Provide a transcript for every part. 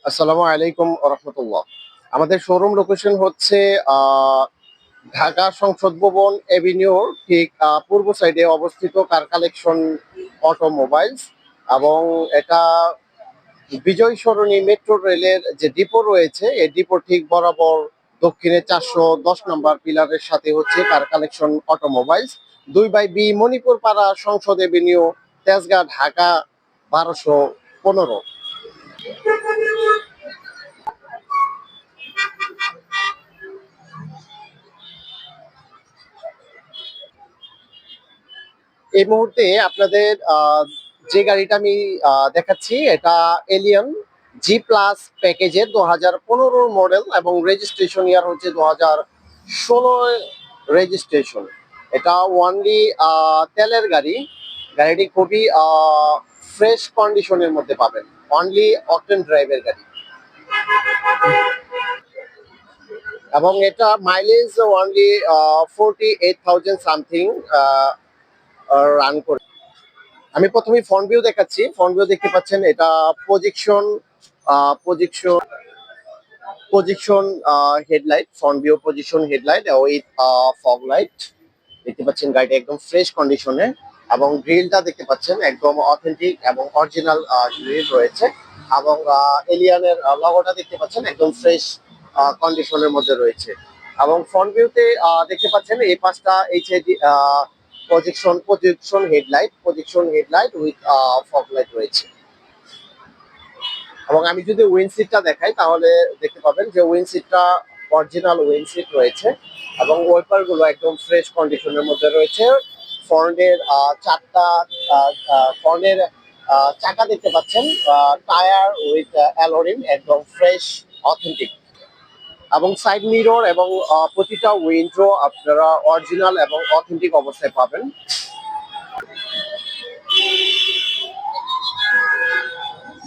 আসসালামু আলাইকুম রহমতুল্লাহ। আমাদের শোরুম লোকেশন হচ্ছে আহ, ঢাকা সংসদ ভবন এভিনিউর ঠিক পূর্ব সাইডে অবস্থিত কার কালেকশন অটোমোবাইলস। এবং এটা বিজয় সরণি মেট্রো রেলের যে ডিপো রয়েছে এই ডিপো ঠিক বরাবর দক্ষিণে 410 নম্বর পিলারের সাথে হচ্ছে car collection automobiles. 2/B Manipur পাড়া সংসদ এভিনিউ, তেজগাঁ, ঢাকা 1215। এই মুহূর্তে আপনাদের যে গাড়িটা আমি দেখাচ্ছি এটা এলিয়ন G+ প্যাকেজের 2015 মডেল এবং রেজিস্ট্রেশন ইয়ার হচ্ছে 2016 রেজিস্ট্রেশন। এটা ওয়ানলি তেলের গাড়ি। গাড়িটি খুবই ফ্রেশ কন্ডিশনের মধ্যে পাবেন, অনলি অকটেন ড্রাইভের গাড়ি। এবং এটা মাইলেজ অনলি 48,000 সামথিং রান করে। আমি প্রথমে ফ্রন্ট ভিউ দেখাচ্ছি। ফ্রন্ট ভিউ দেখতে পাচ্ছেন এটা position position position headlight, front view position headlight with fog light. দেখতে পাচ্ছেন গাড়িটা একদম ফ্রেশ কন্ডিশনে এবং গ্রিলটা দেখতে পাচ্ছেন একদম অথেন্টিক এবং অরিজিনাল গ্রিল রয়েছে। এবং এলিয়ানের লগোটা দেখতে পাচ্ছেন একদম ফ্রেশ কন্ডিশনের মধ্যে রয়েছে। এবং ফ্রন্ট ভিউতে দেখতে পাচ্ছেন এই পাঁচটা HID position headlight with fog light রয়েছে। এবং আমি যদি উইন্ড সিটটা দেখাই তাহলে দেখতে পাবেন যে উইন্ড সিটটা অরিজিনাল উইন্ড সিট রয়েছে এবং ওয়াইপার গুলো একদম ফ্রেশ কন্ডিশনের মধ্যে রয়েছে। ফ্রন্টের চারটা ফ্রন্টের চাকা দেখতে পাচ্ছেন টায়ার উইথ অ্যালোরিম একদম ফ্রেশ অথেন্টিক। এবং সাইড মিরর এবং প্রতিটা উইন্ডো আপনারা অরিজিনাল এবং অথেন্টিক অবস্থায় পাবেন।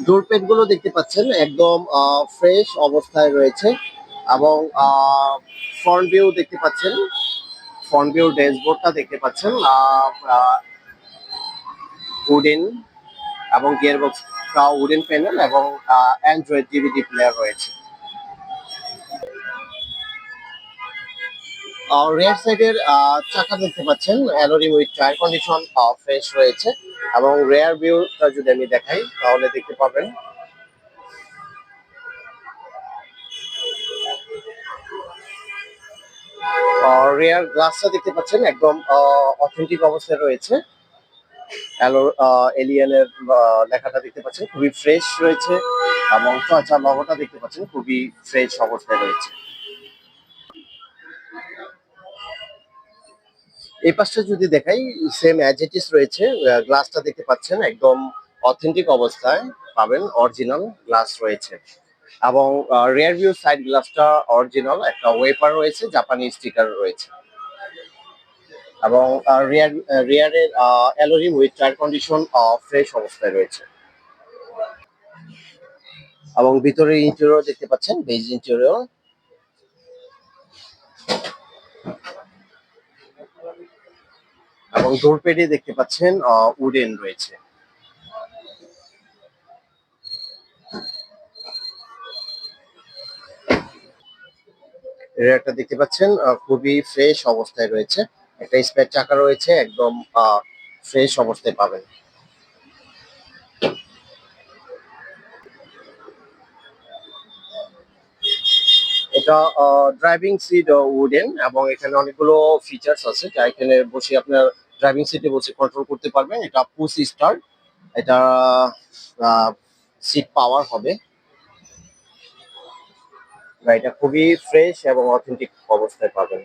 ডোর প্যাড গুলো দেখতে পাচ্ছেন একদম ফ্রেশ অবস্থায় রয়েছে। এবং ফ্রন্ট ভিউ দেখতে পাচ্ছেন, ফ্রন্ট ভিউ ড্যাশবোর্ডটা দেখতে পাচ্ছেন উডেন এবং গিয়ার বক্সটা উডেন প্যানেল এবং অ্যান্ড্রয়েড ডিভিডি প্লেয়ার রয়েছে। রেয়ার সাইডের চাকা দেখতে পাচ্ছেন অ্যালোরিম উইথ টায়ার কন্ডিশন ফ্রেশ রয়েছে। এবং রেয়ার ভিউটা যদি আমি দেখাই তাহলে দেখতে পাবেন রেয়ার গ্লাসটা দেখতে পাচ্ছেন একদম অথেন্টিক অবস্থায় রয়েছে। এলিয়ানের লেখাটা দেখতে পাচ্ছেন খুবই ফ্রেশ রয়েছে এবং চর্চা লগোটা দেখতে পাচ্ছেন খুবই ফ্রেশ অবস্থায় রয়েছে। এই পাশটা যদি দেখাই সেম অ্যাজ ইট ইজ রয়েছে। গ্লাসটা দেখতে পাচ্ছেন একদম অথেন্টিক অবস্থায় পাবেন, অরিজিনাল গ্লাস রয়েছে। এবং রিয়ার ভিউ সাইড গ্লাসটা অরিজিনাল, একটা ওয়েপার রয়েছে, জাপানি স্টিকার রয়েছে। এবং রিয়ারের অ্যালোরিম উইথ টায়ার কন্ডিশন ফ্রেশ অবস্থায় রয়েছে। এবং ভিতরের ইন্টেরিয়র দেখতে পাচ্ছেন বেজ ইন্টেরিয়র। এবং ডোর প্যাডে দেখতে পাচ্ছেন উডেন রয়েছে। রেয়ারটা দেখতে পাচ্ছেন খুবই ফ্রেশ অবস্থায় রয়েছে। একটা স্পেয়ার চাকা রয়েছে, একদম ফ্রেশ অবস্থায় পাবেন। এটা ড্রাইভিং সিট উডেন এবং এখানে অনেকগুলো ফিচার্স আছে যা এখানে বসে আপনার ড্রাইভিং সিটে বসে কন্ট্রোল করতে পারবেন। এটা পুশ স্টার্ট, এটা সিট পাওয়ার হবে। এটা খুবই ফ্রেশ এবং অথেন্টিক অবস্থায় পাবেন।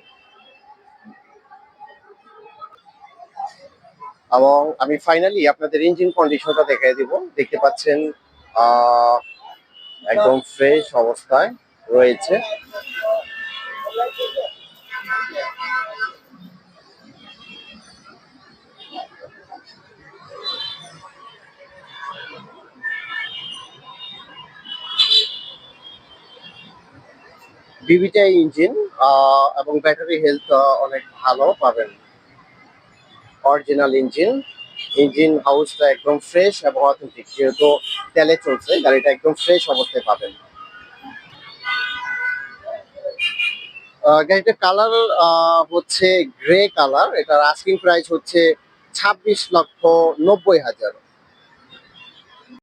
এবং আমি ফাইনালি আপনাদের ইঞ্জিন কন্ডিশনটা দেখাই দিব। দেখতে পাচ্ছেন আহ, একদম ফ্রেশ অবস্থায় রয়েছে। বিবিটাই ইঞ্জিন এবং ব্যাটারি হেলথ অনেক ভালো পাবেন, অরিজিনাল ইঞ্জিন। ইঞ্জিন হাউসটা একদম ফ্রেশ এবং অথেন্টিক, যেহেতু তেলে চলছে গাড়িটা একদম ফ্রেশ অবস্থায় পাবেন। গাড়িটার কালার হচ্ছে গ্রে কালার। এটার আস্কিং প্রাইস হচ্ছে 26,90,000।